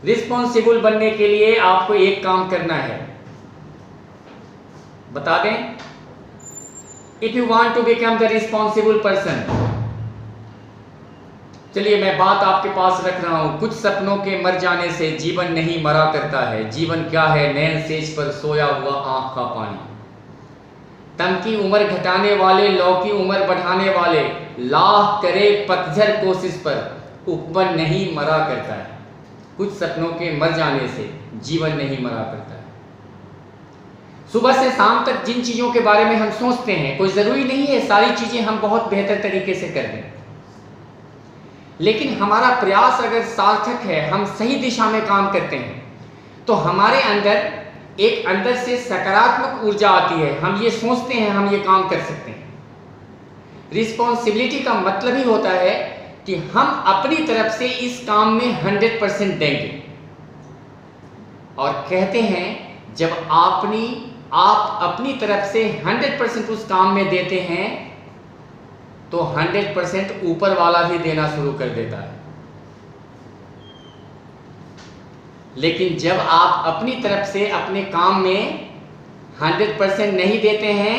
Responsible बनने के लिए आपको एक काम करना है, बता दें। If you want to become the responsible person, चलिए मैं बात आपके पास रख रहा हूं। कुछ सपनों के मर जाने से जीवन नहीं मरा करता है। जीवन क्या है? नैन सेज पर सोया हुआ आंख का पानी। तम की उम्र घटाने वाले, लौ की उम्र बढ़ाने वाले, लाख करे पतझर कोशिश पर उपवन नहीं मरा करता है। कुछ सपनों के मर जाने से जीवन नहीं मरा करता है। सुबह से शाम तक जिन चीजों के बारे में हम सोचते हैं, कोई जरूरी नहीं है सारी चीजें हम बहुत बेहतर तरीके से कर दें, लेकिन हमारा प्रयास अगर सार्थक है, हम सही दिशा में काम करते हैं, तो हमारे अंदर एक अंदर से सकारात्मक ऊर्जा आती है। हम ये सोचते हैं हम ये काम कर सकते हैं। रिस्पॉन्सिबिलिटी का मतलब ही होता है कि हम अपनी तरफ से इस काम में 100% देंगे। और कहते हैं जब आप अपनी तरफ से 100% उस काम में देते हैं तो 100% ऊपर वाला भी देना शुरू कर देता है। लेकिन जब आप अपनी तरफ से अपने काम में 100% नहीं देते हैं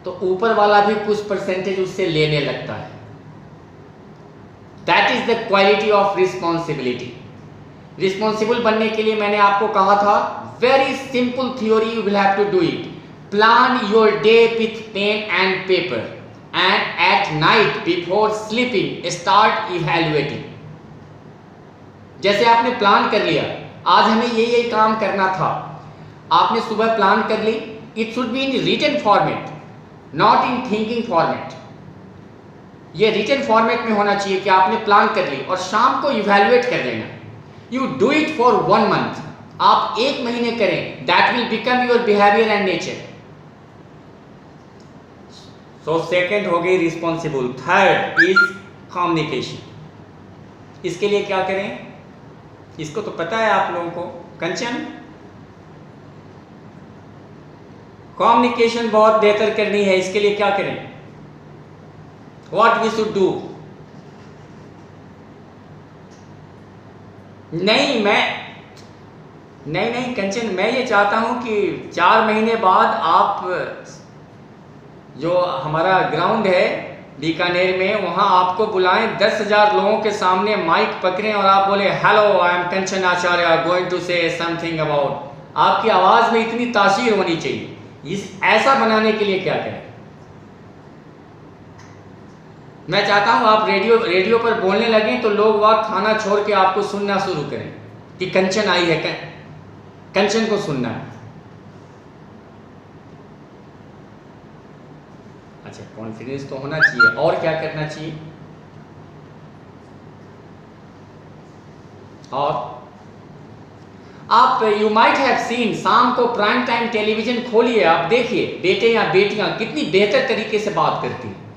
तो ऊपर वाला भी कुछ परसेंटेज उससे लेने लगता है। That is the quality of responsibility. Responsible बनने के लिए मैंने आपको कहा था, very simple theory, you will have to do it. Plan your day with pen and paper and at night before sleeping start evaluating। जैसे आपने प्लान कर लिया, आज हमें ये काम करना था, आपने सुबह प्लान कर ली। It should be in written format, not in thinking format. ये रिटन फॉर्मेट में होना चाहिए कि आपने प्लान कर ली और शाम को इवैल्यूएट कर लेना। You do it for 1 month, आप 1 महीने करें, that will become your behaviour and nature. तो सेकेंड हो गई रिस्पॉन्सिबल। Third is communication. इसके लिए क्या करें? इसको तो पता है आप लोगों को, कंचन। कम्युनिकेशन बहुत बेहतर करनी है, इसके लिए क्या करें? What we should do? नहीं कंचन, मैं ये चाहता हूं कि 4 महीने बाद आप जो हमारा ग्राउंड है बीकानेर में, वहां आपको बुलाएं, 10,000 लोगों के सामने माइक पकड़ें और आप बोले, hello I am Kanchan Acharya going to say something about. आपकी आवाज में इतनी तासीर होनी चाहिए। ऐसा बनाने के लिए क्या करें? मैं चाहता हूं आप रेडियो पर बोलने लगें तो लोग वहां खाना छोड़ के आपको सुनना शुरू करें कि कंचन आई है, कंचन को सुनना है। अच्छा, कॉन्फिडेंस तो होना चाहिए। और क्या करना चाहिए? और आप यू माइट हैव सीन, शाम को प्राइम टाइम टेलीविजन खोलिए, आप देखिए बेटे या बेटियां कितनी बेहतर तरीके से बात करती हैं।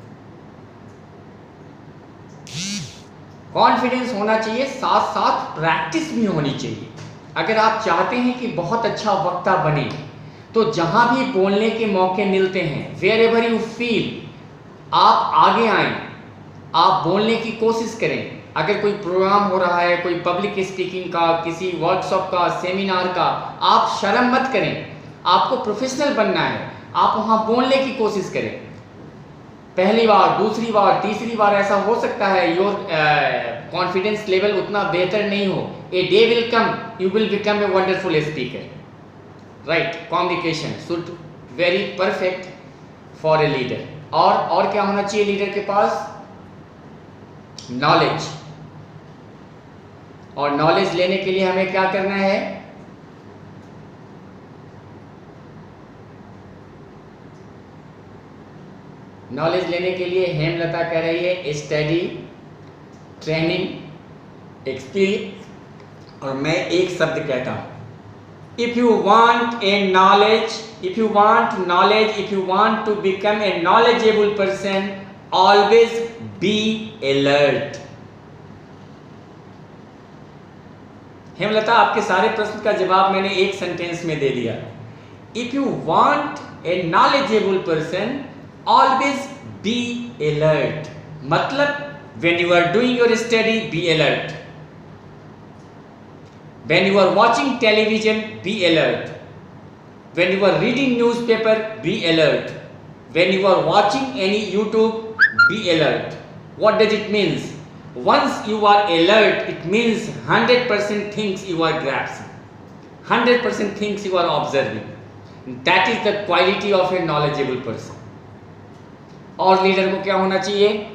कॉन्फिडेंस होना चाहिए, साथ साथ प्रैक्टिस भी होनी चाहिए। अगर आप चाहते हैं कि बहुत अच्छा वक्ता बने तो जहां भी बोलने के मौके मिलते हैं, वेयर एवर यू फील, आप आगे आएं, आप बोलने की कोशिश करें। अगर कोई प्रोग्राम हो रहा है, कोई पब्लिक स्पीकिंग का, किसी वर्कशॉप का, सेमिनार का, आप शर्म मत करें। आपको प्रोफेशनल बनना है, आप वहां बोलने की कोशिश करें। पहली बार, दूसरी बार, तीसरी बार ऐसा हो सकता है योर कॉन्फिडेंस लेवल उतना बेहतर नहीं हो। A day will come, you will become a wonderful speaker. Right, communication should very perfect for a leader. और क्या होना चाहिए लीडर के पास? नॉलेज। और नॉलेज लेने के लिए हमें क्या करना है? नॉलेज लेने के लिए हेमलता कह रही है स्टडी, ट्रेनिंग, एक्सपीरियंस। और मैं एक शब्द कहता हूं, if you want knowledge, if you want to become a knowledgeable person, always be alert। Hemlata, आपके सारे प्रश्न का जवाब मैंने एक सेंटेंस में दे दिया। If you want a knowledgeable person, always be alert। मतलब when you are doing your study, be alert। When you are watching television, be alert. When you are reading newspaper, be alert. When you are watching any YouTube, be alert. What does it mean? Once you are alert, it means 100% things you are grasping, 100% things you are observing. That is the quality of a knowledgeable person. और leader को क्या होना चाहिए?